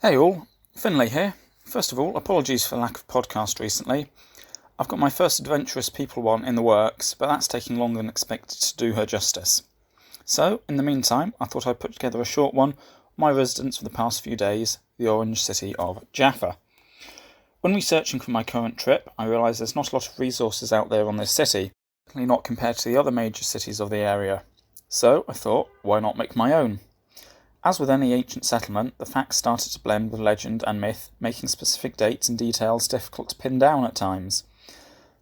Hey all, Finlay here. First of all, apologies for the lack of podcast recently. I've got my first adventurous people one in the works, but that's taking longer than expected to do her justice. So, in the meantime, I thought I'd put together a short one on my residence for the past few days, the orange city of Jaffa. When researching for my current trip, I realised there's not a lot of resources out there on this city, certainly not compared to the other major cities of the area. So, I thought, why not make my own? As with any ancient settlement, the facts started to blend with legend and myth, making specific dates and details difficult to pin down at times.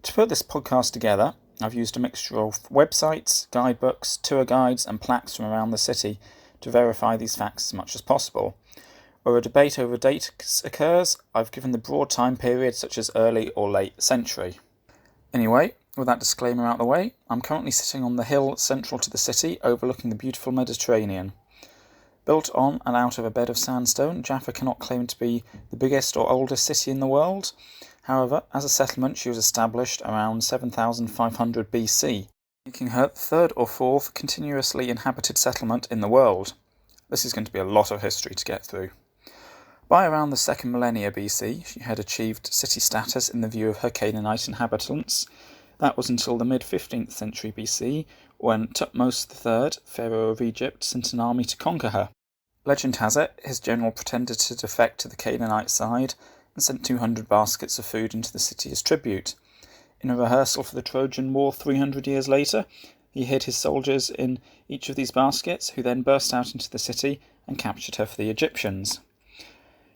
To put this podcast together, I've used a mixture of websites, guidebooks, tour guides and plaques from around the city to verify these facts as much as possible. Where a debate over dates occurs, I've given the broad time period such as early or late century. Anyway, with that disclaimer out of the way, I'm currently sitting on the hill central to the city overlooking the beautiful Mediterranean. Built on and out of a bed of sandstone, Jaffa cannot claim to be the biggest or oldest city in the world. However, as a settlement she was established around 7,500 BC, making her the third or fourth continuously inhabited settlement in the world. This is going to be a lot of history to get through. By around the second millennia BC, she had achieved city status in the view of her Canaanite inhabitants. That was until the mid-15th century BC, when Thutmose III, pharaoh of Egypt, sent an army to conquer her. Legend has it, his general pretended to defect to the Canaanite side and sent 200 baskets of food into the city as tribute. In a rehearsal for the Trojan War 300 years later, he hid his soldiers in each of these baskets, who then burst out into the city and captured her for the Egyptians.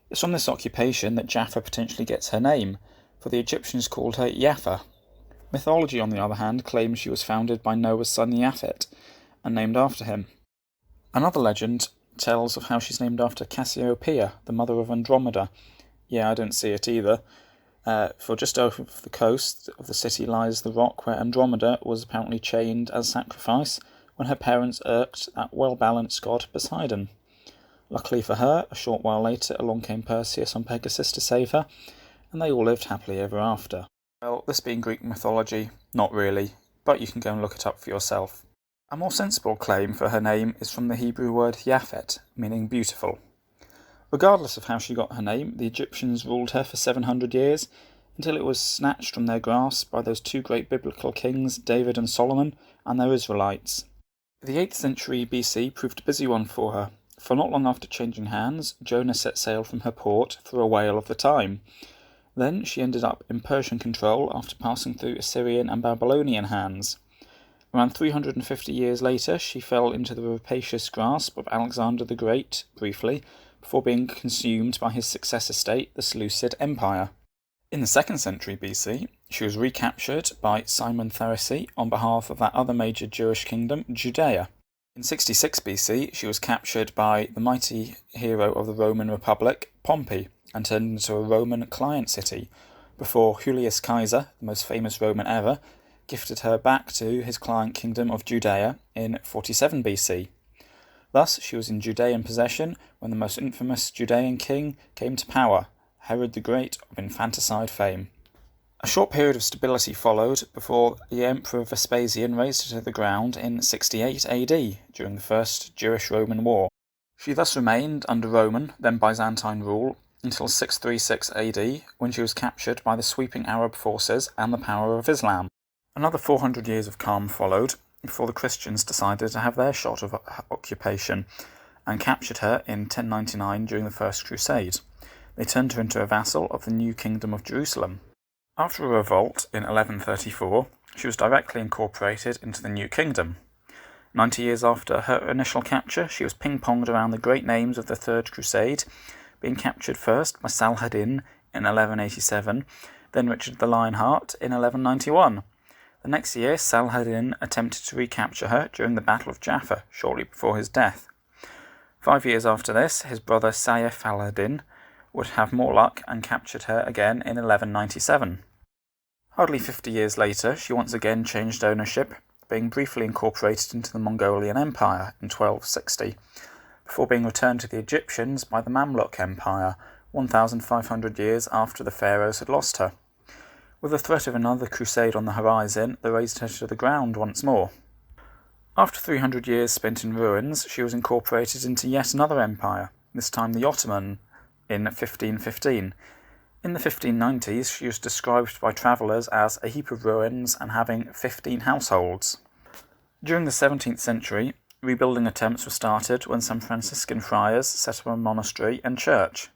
It's from this occupation that Jaffa potentially gets her name, for the Egyptians called her Jaffa. Mythology, on the other hand, claims she was founded by Noah's son Japhet and named after him. Another legend tells of how she's named after Cassiopeia, the mother of Andromeda. Yeah, I don't see it either. For just over the coast of the city lies the rock where Andromeda was apparently chained as sacrifice when her parents irked that well-balanced god Poseidon. Luckily for her, a short while later along came Perseus on Pegasus to save her, and they all lived happily ever after. Well, this being Greek mythology, not really, but you can go and look it up for yourself. A more sensible claim for her name is from the Hebrew word Japhet, meaning beautiful. Regardless of how she got her name, the Egyptians ruled her for 700 years, until it was snatched from their grasp by those two great biblical kings, David and Solomon, and their Israelites. The 8th century BC proved a busy one for her, for not long after changing hands, Jonah set sail from her port for a whale of the time. Then she ended up in Persian control after passing through Assyrian and Babylonian hands. Around 350 years later, she fell into the rapacious grasp of Alexander the Great, briefly, before being consumed by his successor state, the Seleucid Empire. In the 2nd century BC, she was recaptured by Simon Therese on behalf of that other major Jewish kingdom, Judea. In 66 BC, she was captured by the mighty hero of the Roman Republic, Pompey, and turned into a Roman client city, before Julius Caesar, the most famous Roman ever, gifted her back to his client kingdom of Judea in 47 BC. Thus, she was in Judean possession when the most infamous Judean king came to power, Herod the Great of infanticide fame. A short period of stability followed before the Emperor Vespasian razed her to the ground in 68 AD during the First Jewish-Roman War. She thus remained under Roman, then Byzantine rule, until 636 AD, when she was captured by the sweeping Arab forces and the power of Islam. Another 400 years of calm followed, before the Christians decided to have their shot of occupation, and captured her in 1099 during the First Crusade. They turned her into a vassal of the new Kingdom of Jerusalem. After a revolt in 1134, she was directly incorporated into the new kingdom. 90 years after her initial capture, she was ping-ponged around the great names of the Third Crusade, being captured first by Saladin in 1187, then Richard the Lionheart in 1191. The next year, Saladin attempted to recapture her during the Battle of Jaffa, shortly before his death. 5 years after this, his brother Saif al-Din would have more luck and captured her again in 1197. Hardly 50 years later, she once again changed ownership, being briefly incorporated into the Mongolian Empire in 1260, before being returned to the Egyptians by the Mamluk Empire 1,500 years after the pharaohs had lost her. With the threat of another crusade on the horizon, they razed her to the ground once more. After 300 years spent in ruins, she was incorporated into yet another empire, this time the Ottoman in 1515. In the 1590s, she was described by travellers as a heap of ruins and having 15 households. During the 17th century, rebuilding attempts were started when some Franciscan friars set up a monastery and church.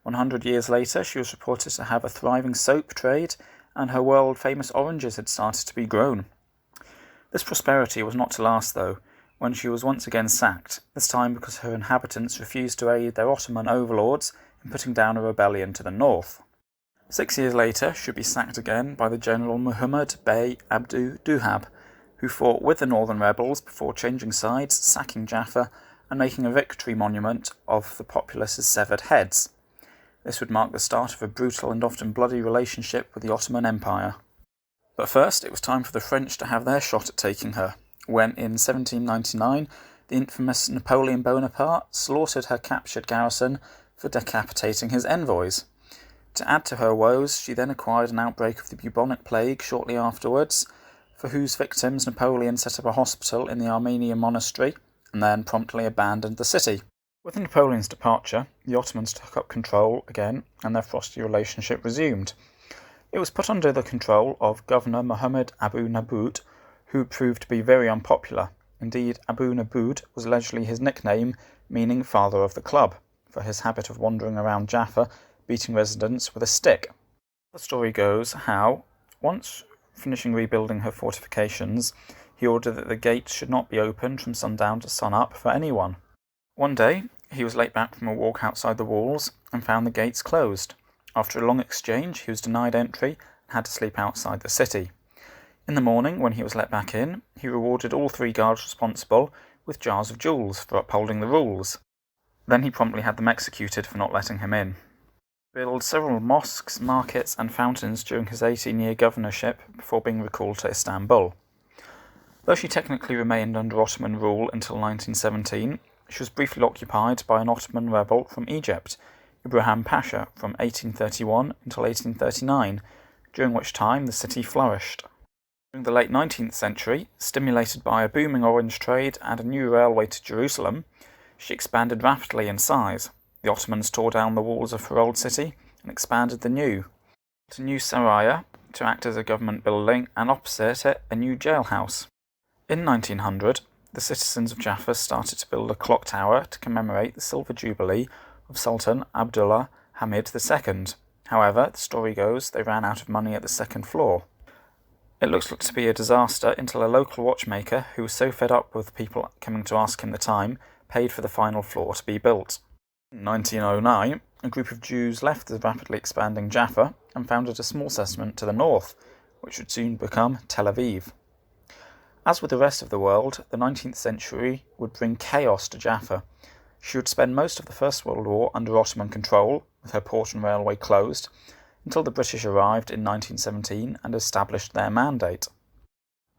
100 years later, she was reported to have a thriving soap trade, and her world-famous oranges had started to be grown. This prosperity was not to last, though, when she was once again sacked, this time because her inhabitants refused to aid their Ottoman overlords in putting down a rebellion to the north. 6 years later, she would be sacked again by the General Muhammad Bey Abdu Duhab, who fought with the northern rebels before changing sides, sacking Jaffa, and making a victory monument of the populace's severed heads. This would mark the start of a brutal and often bloody relationship with the Ottoman Empire. But first, it was time for the French to have their shot at taking her, when in 1799 the infamous Napoleon Bonaparte slaughtered her captured garrison for decapitating his envoys. To add to her woes, she then acquired an outbreak of the bubonic plague shortly afterwards, for whose victims Napoleon set up a hospital in the Armenian monastery and then promptly abandoned the city. With Napoleon's departure, the Ottomans took up control again and their frosty relationship resumed. It was put under the control of Governor Muhammad Abu Naboud, who proved to be very unpopular. Indeed, Abu Naboud was allegedly his nickname, meaning father of the club, for his habit of wandering around Jaffa, beating residents with a stick. The story goes how, once finishing rebuilding her fortifications, he ordered that the gates should not be opened from sundown to sunup for anyone. One day, he was late back from a walk outside the walls and found the gates closed. After a long exchange, he was denied entry and had to sleep outside the city. In the morning, when he was let back in, he rewarded all 3 guards responsible with jars of jewels for upholding the rules. Then he promptly had them executed for not letting him in. He built several mosques, markets and fountains during his 18-year governorship before being recalled to Istanbul. Though she technically remained under Ottoman rule until 1917, she was briefly occupied by an Ottoman rebel from Egypt, Ibrahim Pasha, from 1831 until 1839, during which time the city flourished. During the late 19th century, stimulated by a booming orange trade and a new railway to Jerusalem, she expanded rapidly in size. The Ottomans tore down the walls of her old city and expanded the new. To new Saraya to act as a government building, and opposite it a new jailhouse. In 1900, the citizens of Jaffa started to build a clock tower to commemorate the silver jubilee of Sultan Abdullah Hamid II. However, the story goes they ran out of money at the second floor. It looked to be a disaster until a local watchmaker, who was so fed up with people coming to ask him the time, paid for the final floor to be built. In 1909, a group of Jews left the rapidly expanding Jaffa and founded a small settlement to the north, which would soon become Tel Aviv. As with the rest of the world, the 19th century would bring chaos to Jaffa. She would spend most of the First World War under Ottoman control, with her port and railway closed, until the British arrived in 1917 and established their mandate.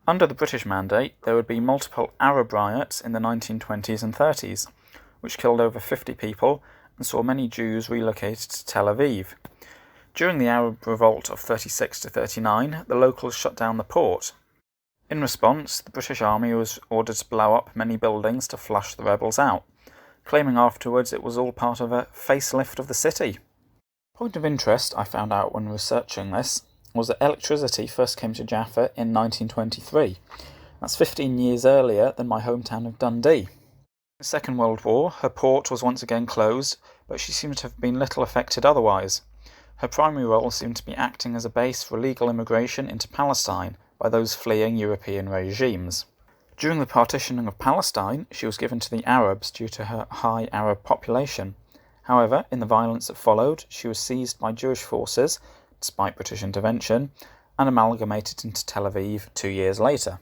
Under the British mandate, there would be multiple Arab riots in the 1920s and 30s, which killed over 50 people and saw many Jews relocated to Tel Aviv. During the Arab Revolt of 36 to 39, the locals shut down the port. In response, the British Army was ordered to blow up many buildings to flush the rebels out, claiming afterwards it was all part of a facelift of the city. Point of interest I found out when researching this was that electricity first came to Jaffa in 1923. That's 15 years earlier than my hometown of Dundee. In the Second World War, her port was once again closed, but she seemed to have been little affected otherwise. Her primary role seemed to be acting as a base for illegal immigration into Palestine by those fleeing European regimes. During the partitioning of Palestine, she was given to the Arabs due to her high Arab population. However, in the violence that followed, she was seized by Jewish forces, despite British intervention, and amalgamated into Tel Aviv 2 years later.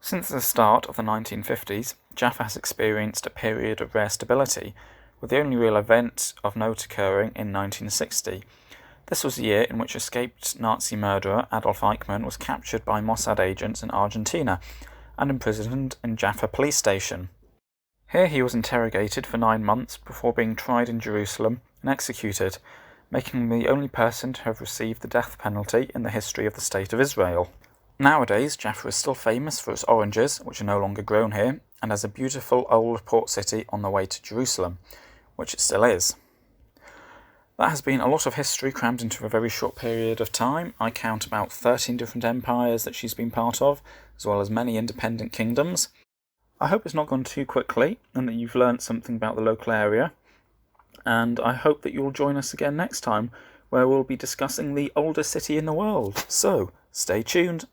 Since the start of the 1950s, Jaffa has experienced a period of rare stability, with the only real event of note occurring in 1960. This was the year in which escaped Nazi murderer Adolf Eichmann was captured by Mossad agents in Argentina and imprisoned in Jaffa police station. Here he was interrogated for 9 months before being tried in Jerusalem and executed, making him the only person to have received the death penalty in the history of the State of Israel. Nowadays, Jaffa is still famous for its oranges, which are no longer grown here, and as a beautiful old port city on the way to Jerusalem, which it still is. That has been a lot of history crammed into a very short period of time. I count about 13 different empires that she's been part of, as well as many independent kingdoms. I hope it's not gone too quickly and that you've learnt something about the local area. And I hope that you'll join us again next time, where we'll be discussing the oldest city in the world. So, stay tuned.